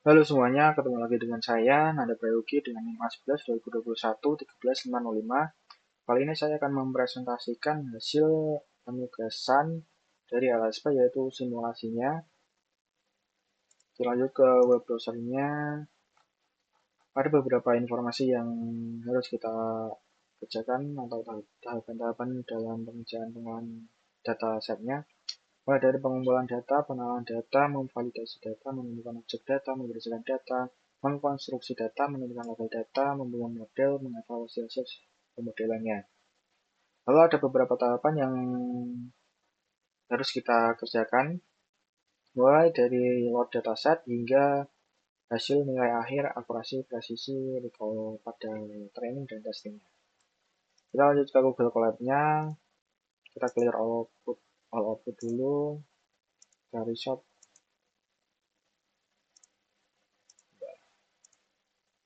Halo semuanya, ketemu lagi dengan saya, Nanda Prayogi dengan NIM A11 2021 13505. Kali ini saya akan mempresentasikan hasil penugasan dari LSP yaitu simulasinya. Kita lanjut ke web browsernya. Ada beberapa informasi yang harus kita kerjakan atau tahapan-tahapan dalam pengerjaan pengolahan data setnya. Mulai dari pengumpulan data, pengenalan data, memvalidasi data, menemukan objek data, membersihkan data, mengkonstruksi data, menemukan label data, membangun model, mengevaluasi hasil pemodelannya. Lalu ada beberapa tahapan yang harus kita kerjakan, mulai dari load dataset hingga hasil nilai akhir, akurasi, presisi, recall pada training dan testingnya. Kita lanjut ke Google Colab-nya, kita clear all output dulu, kita reset.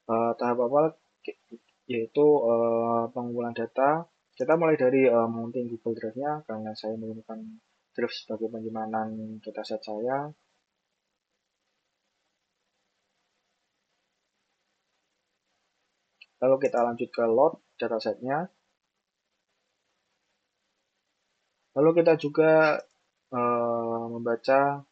Tahap awal yaitu pengumpulan data. Kita mulai dari mounting Google Drive-nya karena saya menggunakan Drive sebagai penyimpanan dataset saya. Lalu kita lanjut ke load datasetnya. Lalu kita juga membaca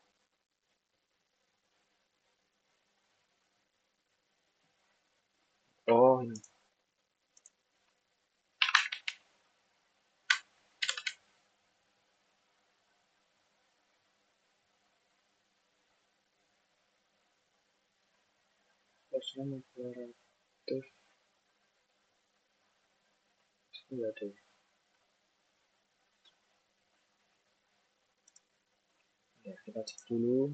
ini. Personal declaratif enggak ada. Ya, kita cek dulu.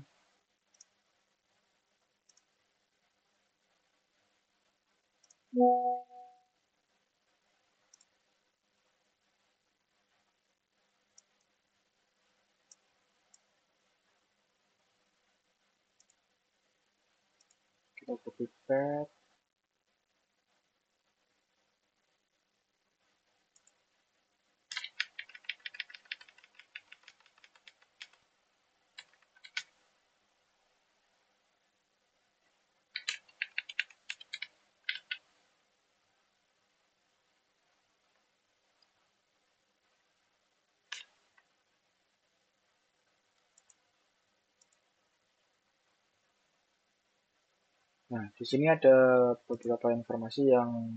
Kita copy paste. Nah, di sini ada beberapa informasi yang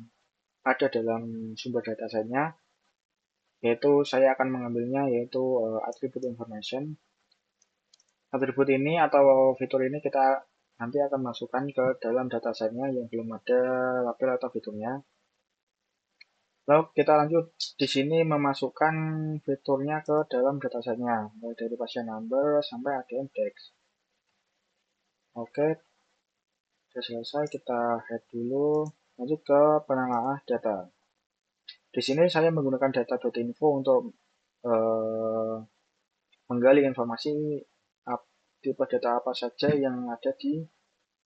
ada dalam sumber datasetnya, yaitu saya akan mengambilnya yaitu attribute information. Atribut ini atau fitur ini kita nanti akan masukkan ke dalam datasetnya yang belum ada label atau fiturnya. Lalu kita lanjut di sini memasukkan fiturnya ke dalam datasetnya, mulai dari pasien number sampai ADM text. Oke, sudah selesai, kita head dulu, lanjut ke penelaah data. Di sini saya menggunakan data.info untuk menggali informasi tipe data apa saja yang ada di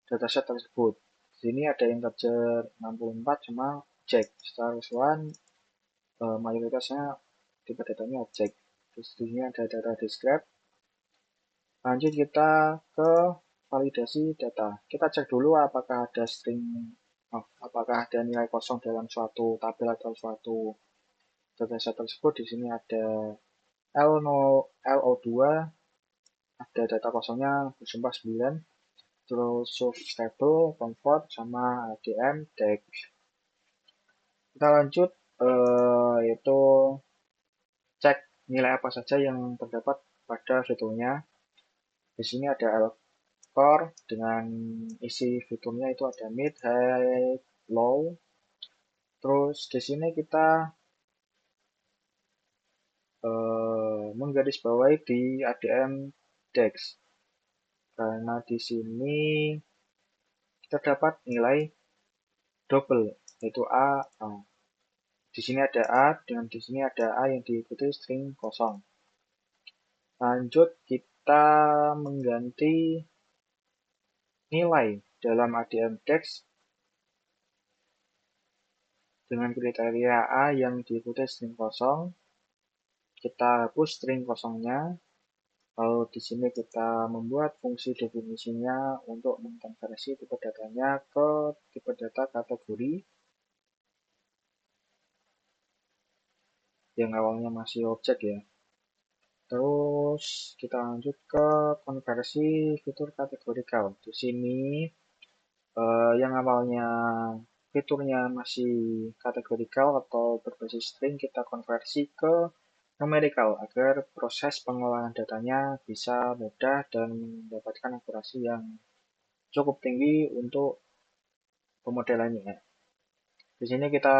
dataset tersebut. Di sini ada integer 64 sama objek. Secara keseluruhan mayoritasnya tipe datanya objek. Terus di sini ada data describe. Lanjut kita ke validasi data. Kita cek dulu apakah ada apakah ada nilai kosong dalam suatu tabel atau suatu dataset tersebut. Di sini ada LO2, ada data kosongnya berjumlah 9. Terus source table, comfort, sama ADM text. Kita lanjut yaitu cek nilai apa saja yang terdapat pada fiturnya. Di sini ada core dengan isi fiturnya itu ada mid, high, low. Terus di sini kita menggarisbawahi di ADM text karena di sini kita dapat nilai double yaitu A. Di sini ada A dan di sini ada A yang diikuti string kosong. Lanjut kita mengganti nilai dalam ADM text dengan kriteria A yang diikuti string kosong. Kita hapus string kosongnya. Lalu di sini kita membuat fungsi definisinya untuk mengkonversi tipe datanya ke tipe data kategori yang awalnya masih objek ya. Terus kita lanjut ke konversi fitur kategorikal. Di sini yang awalnya fiturnya masih kategorikal atau berbasis string kita konversi ke numerical agar proses pengolahan datanya bisa mudah dan mendapatkan akurasi yang cukup tinggi untuk pemodelannya. Di sini kita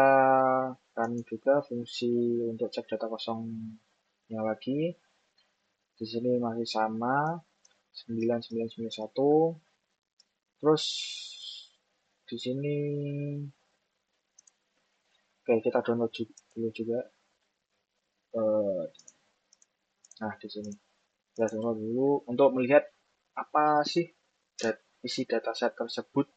akan juga fungsi untuk cek data kosongnya lagi. Di sini masih sama 9991. Terus di sini oke kita download dulu juga. Nah di sini kita download dulu untuk melihat apa sih isi dataset tersebut.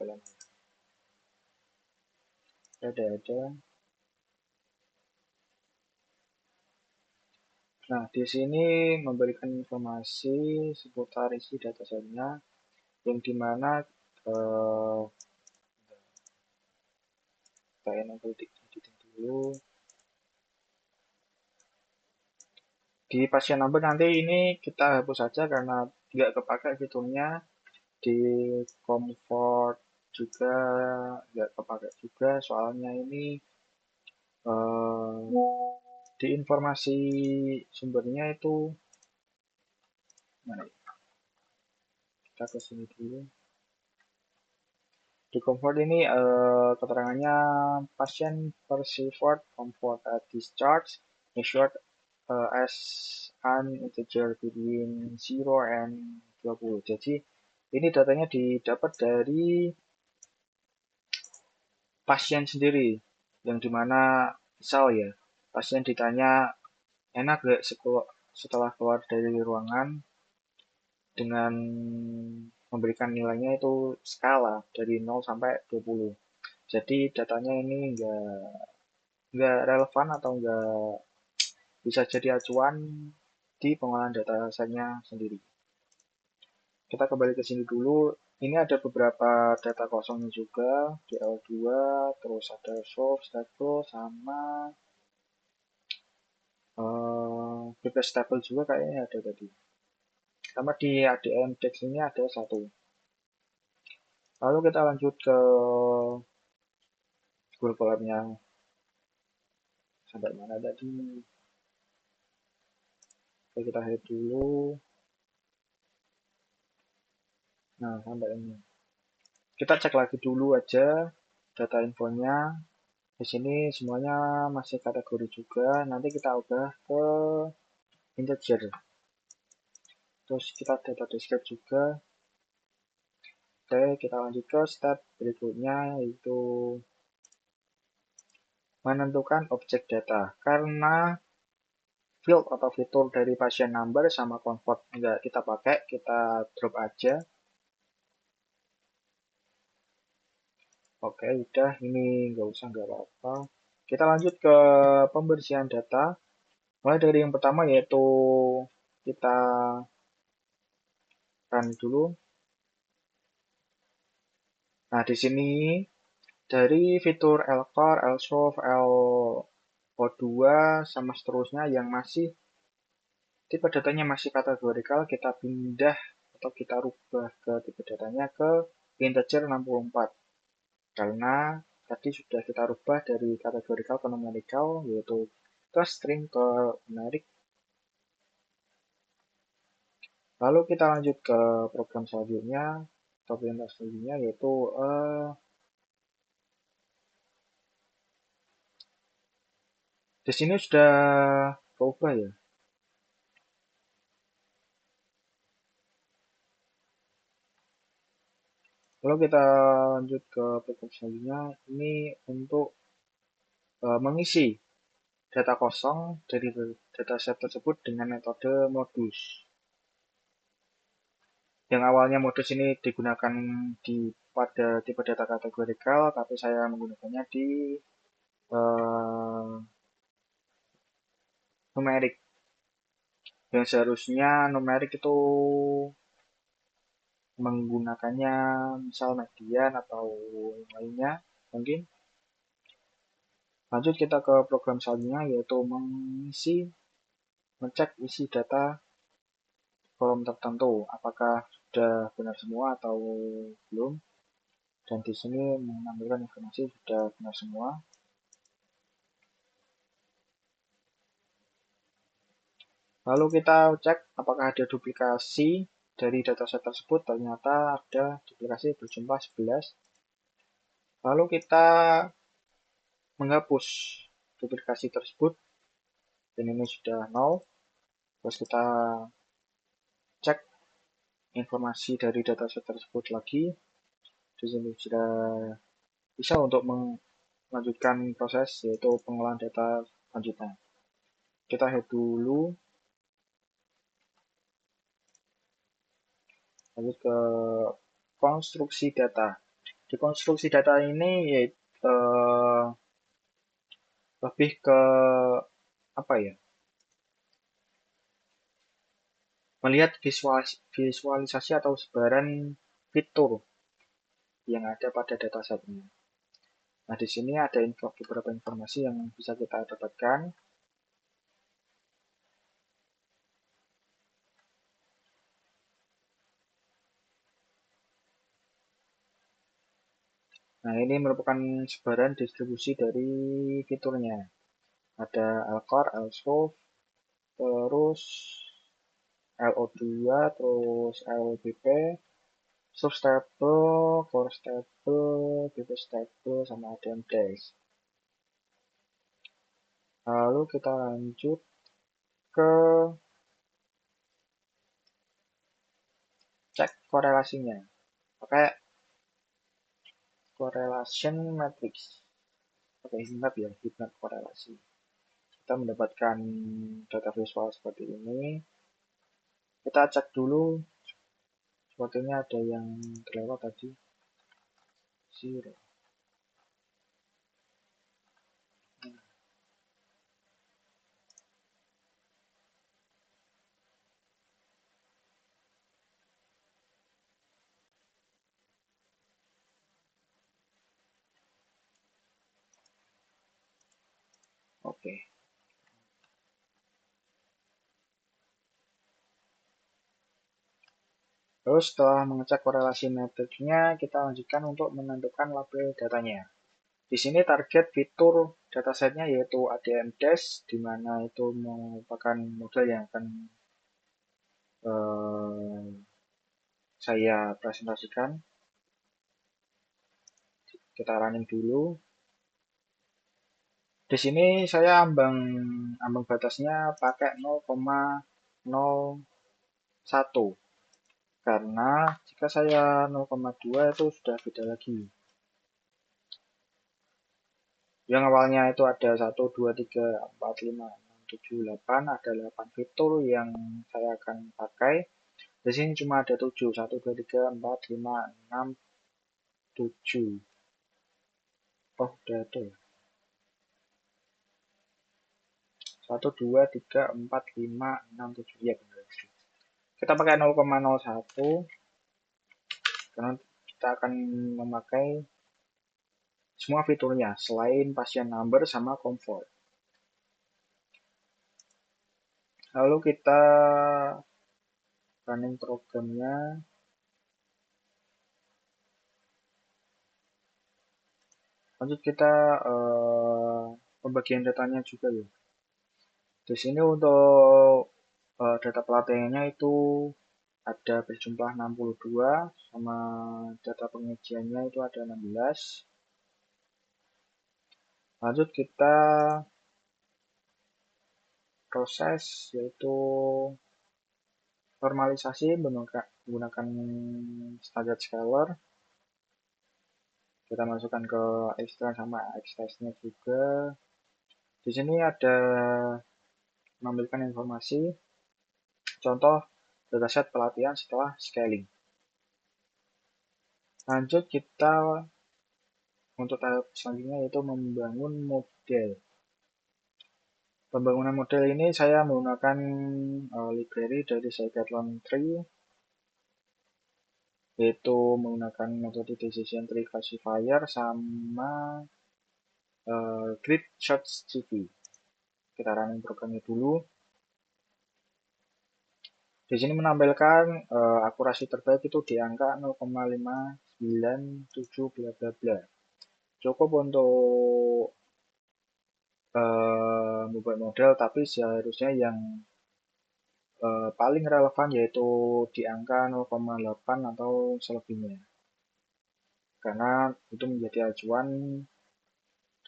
Belum ada. Nah di sini memberikan informasi seputar isi datasetnya yang dimana kita enable editing dulu. Di pasien number nanti ini kita hapus saja karena nggak kepakai fiturnya. Di comfort juga nggak kepakai juga soalnya ini di informasi sumbernya itu nah, kita ke sini dulu. Di comfort ini keterangannya pasien perceived comfort at discharge measured as an integer between 0 and 20. Jadi ini datanya didapat dari pasien sendiri yang dimana misal ya pasien ditanya enak gak setelah keluar dari ruangan dengan memberikan nilainya itu skala dari 0 sampai 20. Jadi datanya ini nggak relevan atau nggak bisa jadi acuan di pengolahan data setnya sendiri. Kita kembali ke sini dulu. Ini ada beberapa data kosongnya juga di L2, terus ada source, table, sama bebas table juga kayaknya ada tadi. Sama di ADM Dex ini ada satu. Lalu kita lanjut ke Google Colab-nya sampai mana tadi. Oke, kita hide dulu. Nah, sampai ini. Kita cek lagi dulu aja data infonya. Di sini semuanya masih kategori juga. Nanti kita ubah ke integer. Terus kita data descript juga. Oke, kita lanjut ke step berikutnya yaitu menentukan objek data. Karena field atau fitur dari pasien number sama comfort enggak kita pakai, kita drop aja. Oke, udah ini nggak usah nggak apa-apa. Kita lanjut ke pembersihan data. Mulai dari yang pertama yaitu kita run dulu. Nah, di sini dari fitur lcar, lsolve, lo2 sama seterusnya yang masih tipe datanya masih kategorikal, kita pindah atau kita rubah ke tipe datanya ke integer 64. Karena tadi sudah kita rubah dari kategorikal ke numerical yaitu ke string ke numerik. Lalu kita lanjut ke program selanjutnya atau perintah selanjutnya yaitu di sini sudah berubah ya. Lalu kita lanjut ke program selanjutnya. Ini untuk mengisi data kosong dari dataset tersebut dengan metode modus. Yang awalnya modus ini digunakan di pada tipe data kategorikal, tapi saya menggunakannya di numerik. Yang seharusnya numerik itu menggunakannya misal median atau yang lainnya mungkin. Lanjut kita ke program selanjutnya, yaitu mengecek isi data kolom tertentu, apakah sudah benar semua atau belum. Dan di sini menampilkan informasi sudah benar semua. Lalu kita cek apakah ada duplikasi dari dataset tersebut. Ternyata ada duplikasi berjumlah 11. Lalu kita menghapus duplikasi tersebut, dan ini sudah 0. Terus kita cek informasi dari dataset tersebut lagi. Di sini sudah bisa untuk melanjutkan proses, yaitu pengolahan data selanjutnya. Kita head dulu, lanjut ke konstruksi data. Di konstruksi data ini yaitu lebih ke apa ya? Melihat visualisasi atau sebaran fitur yang ada pada datasetnya. Nah, di sini ada beberapa informasi yang bisa kita dapatkan. Nah, ini merupakan sebaran distribusi dari fiturnya. Ada Alcor, Lsoup, terus LO2, terus LBP, Substable, Core Stable, BP Stable, sama ADM Dash. Lalu kita lanjut ke cek korelasinya. Pakai correlation matrix. Pakai heatmap ya, heatmap korelasi. Kita mendapatkan data visual seperti ini. Kita cek dulu, sepertinya ada yang terlewat tadi. 0. Oke. Terus setelah mengecek korelasi matrixnya, kita lanjutkan untuk menentukan label datanya. Di sini target fitur datasetnya yaitu ADM Dash, di mana itu merupakan model yang akan saya presentasikan. Kita running dulu. Di sini saya ambang batasnya pakai 0,01, karena jika saya 0,2 itu sudah beda lagi. Yang awalnya itu ada 1, 2, 3, 4, 5, 6, 7, 8, ada 8 fitur yang saya akan pakai. Di sini cuma ada 7, 1, 2, 3, 4, 5, 6, 7. Oh, udah ada ya. 1, 2, 3, 4, 5, 6, 7. Iya benar. Kita pakai 0,01 karena kita akan memakai semua fiturnya selain pasien number sama comfort. Lalu kita running programnya. Lanjut kita pembagian datanya juga ya. Di sini untuk data pelatihannya itu ada berjumlah 62, sama data pengujiannya itu ada 16. Lanjut kita proses, yaitu normalisasi menggunakan standard scaler. Kita masukkan ke extract sama extract-nya juga. Di sini ada menampilkan informasi contoh dataset pelatihan setelah scaling. Lanjut kita untuk tahap selanjutnya yaitu membangun model. Pembangunan model ini saya menggunakan library dari scikit-learn 3, yaitu menggunakan metode decision tree classifier sama grid search CV. Kita running programnya dulu. Di sini menampilkan akurasi terbaik itu di angka 0,597 bla bla bla. Cukup untuk membuat model, tapi seharusnya yang paling relevan yaitu di angka 0,8 atau selebihnya. Karena itu menjadi acuan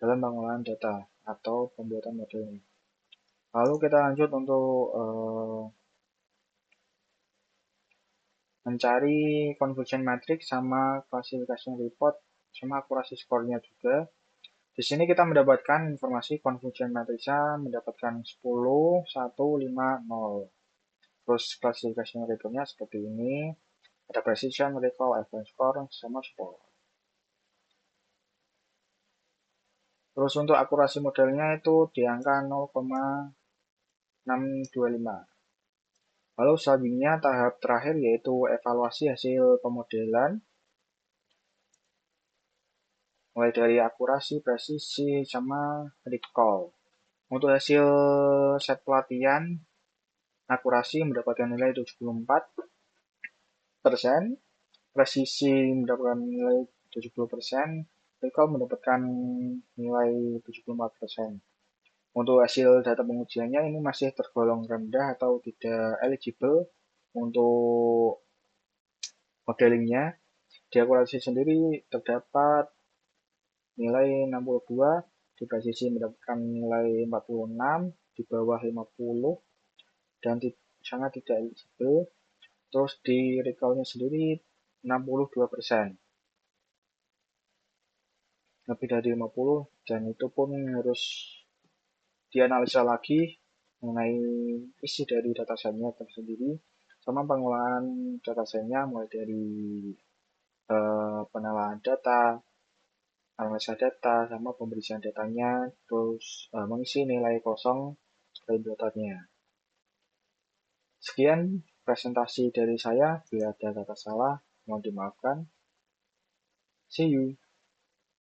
dalam pengolahan data atau pembuatan model ini. Lalu kita lanjut untuk mencari conversion matrix sama classification report sama akurasi skornya juga. Di sini kita mendapatkan informasi conversion matrixnya mendapatkan 10, 1, 5, 0. Terus classification reportnya seperti ini. Ada precision, recall, advanced score, sama support. Terus untuk akurasi modelnya itu di angka 0,625. Lalu selanjutnya tahap terakhir yaitu evaluasi hasil pemodelan. Mulai dari akurasi, presisi, sama recall. Untuk hasil set pelatihan, akurasi mendapatkan nilai 74%, presisi mendapatkan nilai 70%, recall mendapatkan nilai 74%. Untuk hasil data pengujiannya ini masih tergolong rendah atau tidak eligible untuk modelingnya. Di akurasi sendiri terdapat nilai 62, di presisi mendapatkan nilai 46, di bawah 50, dan sangat tidak eligible. Terus di recall-nya sendiri 62%, lebih dari 50, dan itu pun harus dianalisa lagi mengenai isi dari datasetnya tersendiri sama pengolahan datasetnya, mulai dari penelahan data, analisa data, sama pemberisian datanya, terus mengisi nilai kosong dari datanya. Sekian presentasi dari saya, bila ada kata salah mohon dimaafkan. See you.